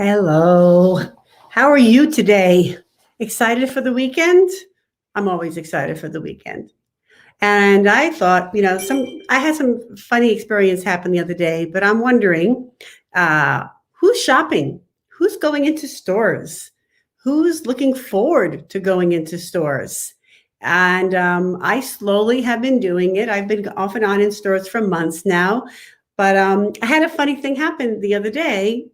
Hello. How are you today? Excited for the weekend? I'm always excited for the weekend. And I thought, I had some funny experience happen the other day, but I'm wondering, uh, who's shopping? Who's going into stores? Who's looking forward to going into stores? And I slowly have been doing it. I've been off and on in stores for months now. But I had a funny thing happen the other day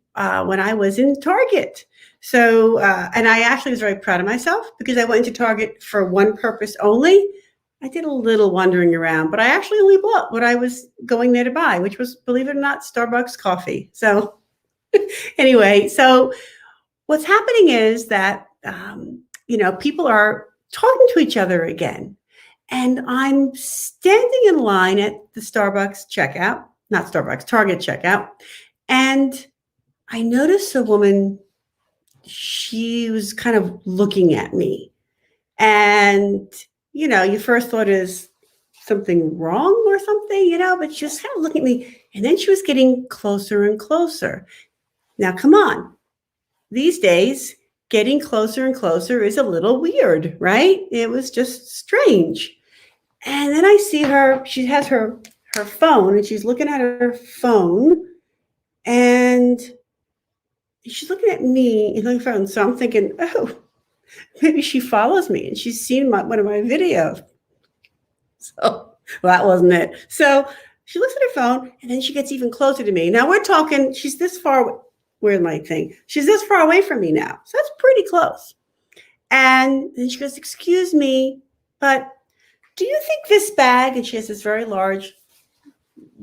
when I was in Target. And I actually was very proud of myself because I went into Target for one purpose only. I did a little wandering around, but I actually only bought what I was going there to buy, which was, believe it or not, Starbucks coffee. So anyway, so what's happening is that, people are talking to each other again. And I'm standing in line at the Starbucks checkout, not Starbucks, Target checkout. And I noticed a woman, she was kind of looking at me. And, your first thought is something wrong or something, but she was kind of looking at me. And then she was getting closer and closer. Now, come on. These days, getting closer and closer is a little weird, right? It was just strange. And then I see her, she has her phone and she's looking at her phone and she's looking at me and looking at her phone. So I'm thinking, oh, maybe she follows me and she's seen one of my videos. So well, that wasn't it. So she looks at her phone and then she gets even closer to me. Now we're talking, she's this far, where's my thing? She's this far away from me now. So that's pretty close. And then she goes, excuse me, but do you think this bag, and she has this very large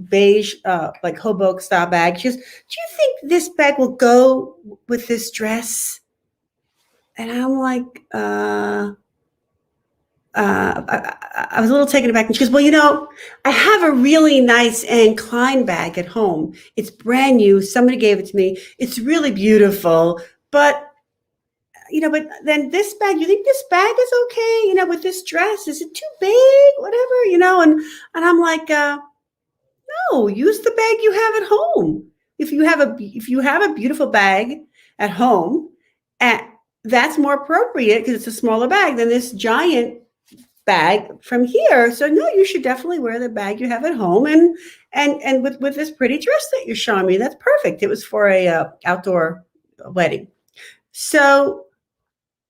beige, like Hoboken style bag. She goes, do you think this bag will go with this dress? And I'm like, I was a little taken aback. And she goes, well, I have a really nice Anne Klein bag at home. It's brand new. Somebody gave it to me. It's really beautiful. But then this bag, you think this bag is okay? With this dress, is it too big? Whatever, and I'm like, no, use the bag you have at home. If you have a beautiful bag at home, and that's more appropriate because it's a smaller bag than this giant bag from here. So no, you should definitely wear the bag you have at home and with this pretty dress that you're showing me. That's perfect. It was for a outdoor wedding. So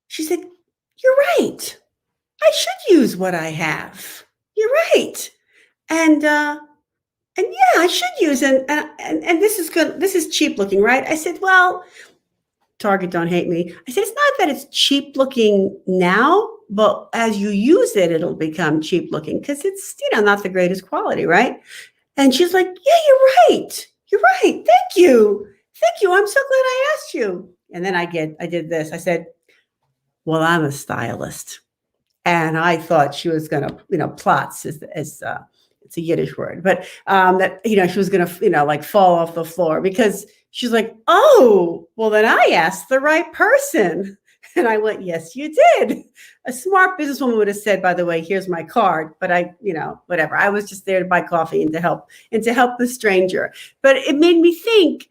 she said, you're right. I should use what I have. You're right. And yeah, I should use and this is good. This is cheap looking, right? I said, well, Target, don't hate me. I said, it's not that it's cheap looking now, but as you use it, it'll become cheap looking because it's, not the greatest quality, right? And she's like, yeah, you're right. You're right. Thank you. Thank you. I'm so glad I asked you. And then I did this. I said, well, I'm a stylist. And I thought she was going to, plots is it's a Yiddish word, but that, she was going to, like fall off the floor because she's like, oh, well, then I asked the right person. And I went, yes, you did. A smart businesswoman would have said, by the way, here's my card. But I, whatever. I was just there to buy coffee and to help the stranger. But it made me think,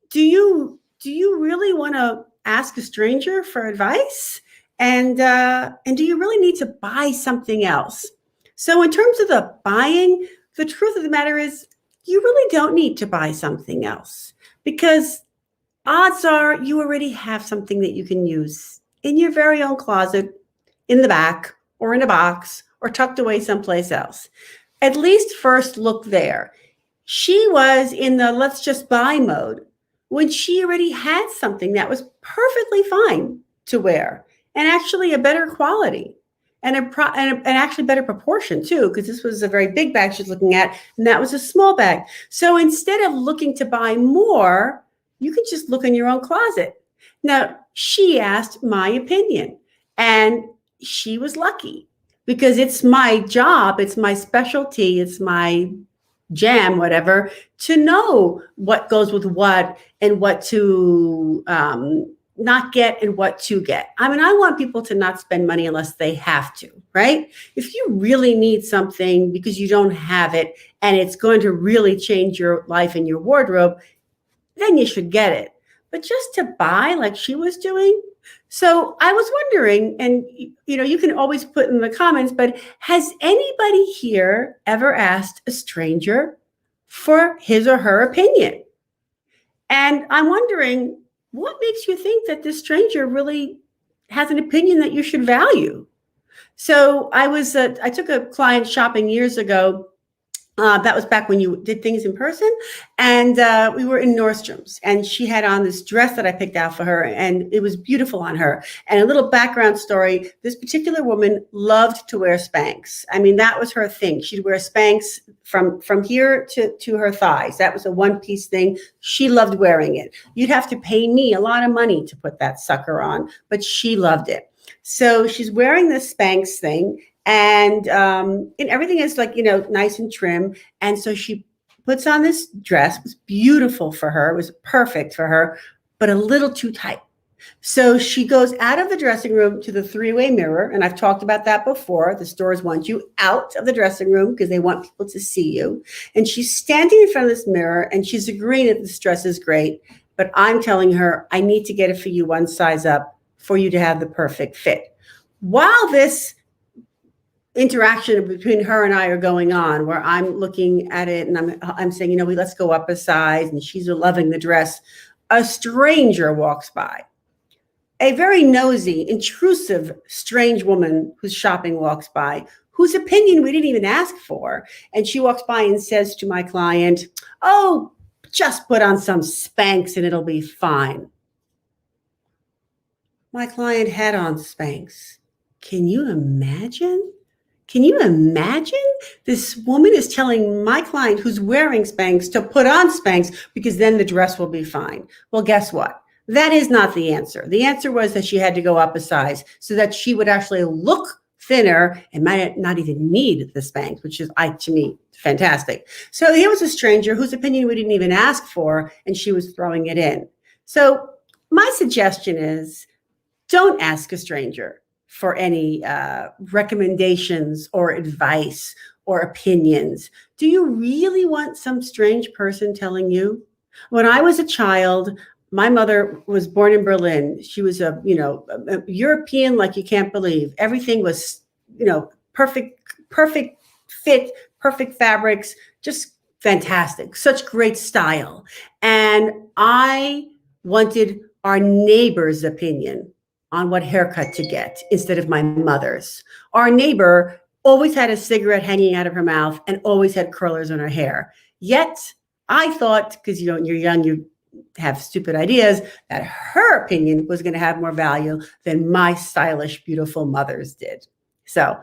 do you really want to ask a stranger for advice? And do you really need to buy something else? So in terms of the buying, the truth of the matter is you really don't need to buy something else because odds are you already have something that you can use in your very own closet, in the back, or in a box, or tucked away someplace else. At least first look there. She was in the let's just buy mode when she already had something that was perfectly fine to wear and actually a better quality and actually better proportion too, because this was a very big bag she's looking at, and that was a small bag. So instead of looking to buy more, you can just look in your own closet. Now, she asked my opinion, and she was lucky because it's my job, it's my specialty, it's my jam, whatever, to know what goes with what and what to not get and what to get. I mean, I want people to not spend money unless they have to, right? If you really need something because you don't have it and it's going to really change your life and your wardrobe, then you should get it. but just to buy like she was doing. So I was wondering, and you can always put in the comments, but has anybody here ever asked a stranger for his or her opinion? And I'm wondering, what makes you think that this stranger really has an opinion that you should value? So I took a client shopping years ago. That was back when you did things in person. And we were in Nordstrom's, and she had on this dress that I picked out for her, and it was beautiful on her. And a little background story, this particular woman loved to wear Spanx. I mean, that was her thing. She'd wear Spanx from here to her thighs. That was a one-piece thing. She loved wearing it. You'd have to pay me a lot of money to put that sucker on, but she loved it. So she's wearing this Spanx thing, and everything is like, nice and trim. And so she puts on this dress. It was beautiful for her. It was perfect for her, but a little too tight. So she goes out of the dressing room to the three-way mirror. And I've talked about that before. The stores want you out of the dressing room because they want people to see you. And she's standing in front of this mirror, and she's agreeing that this dress is great. But I'm telling her, I need to get it for you one size up for you to have the perfect fit. While this interaction between her and I are going on, where I'm looking at it and I'm saying, let's go up a size, and she's loving the dress, a stranger walks by. A very nosy, intrusive, strange woman who's shopping walks by, whose opinion we didn't even ask for. And she walks by and says to my client, "Oh, just put on some Spanx and it'll be fine." My client had on Spanx. Can you imagine? Can you imagine? This woman is telling my client who's wearing Spanx to put on Spanx because then the dress will be fine. Well, guess what? That is not the answer. The answer was that she had to go up a size so that she would actually look thinner and might not even need the Spanx, which is, to me, fantastic. So here was a stranger whose opinion we didn't even ask for, and she was throwing it in. So my suggestion is, don't ask a stranger for any recommendations or advice or opinions. Do you really want some strange person telling you? When I was a child, my mother was born in Berlin. She was a European like you can't believe. Everything was, perfect fit, perfect fabrics, just fantastic. Such great style. And I wanted our neighbor's opinion on what haircut to get instead of my mother's. Our neighbor always had a cigarette hanging out of her mouth and always had curlers on her hair. Yet I thought, because when you're young, you have stupid ideas, that her opinion was going to have more value than my stylish, beautiful mother's did. So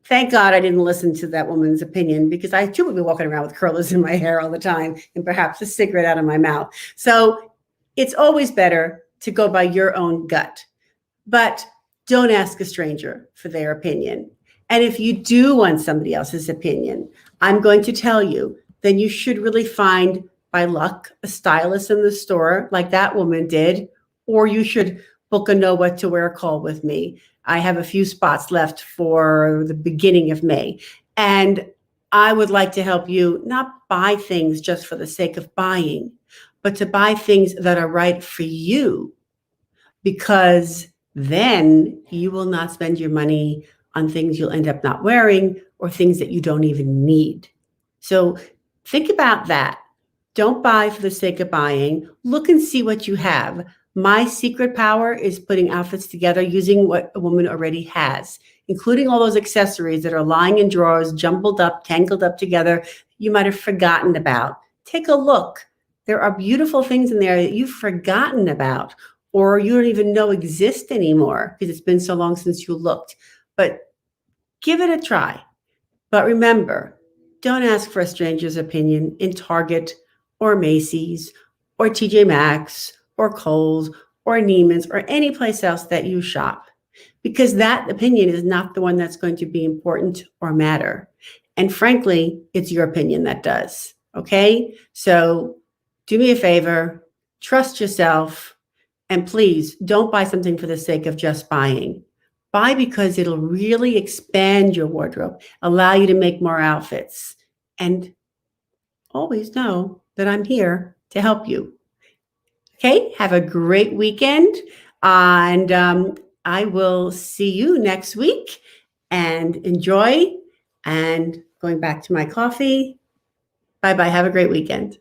thank God I didn't listen to that woman's opinion, because I too would be walking around with curlers in my hair all the time and perhaps a cigarette out of my mouth. So it's always better to go by your own gut. But don't ask a stranger for their opinion. And if you do want somebody else's opinion, I'm going to tell you, then you should really find, by luck, a stylist in the store like that woman did, or you should book a Know What to Wear call with me. I have a few spots left for the beginning of May. And I would like to help you not buy things just for the sake of buying, but to buy things that are right for you, because then you will not spend your money on things you'll end up not wearing or things that you don't even need. So think about that. Don't buy for the sake of buying. Look and see what you have. My secret power is putting outfits together using what a woman already has, including all those accessories that are lying in drawers, jumbled up, tangled up together, you might have forgotten about. Take a look. There are beautiful things in there that you've forgotten about, or you don't even know exist anymore because it's been so long since you looked. But give it a try. But remember, don't ask for a stranger's opinion in Target or Macy's or TJ Maxx or Kohl's or Neiman's or any place else that you shop, because that opinion is not the one that's going to be important or matter. And frankly, it's your opinion that does. Okay? So do me a favor, trust yourself. And please don't buy something for the sake of just buying. Buy because it'll really expand your wardrobe, allow you to make more outfits. And always know that I'm here to help you. Okay, have a great weekend. And I will see you next week and enjoy. And going back to my coffee. Bye bye. Have a great weekend.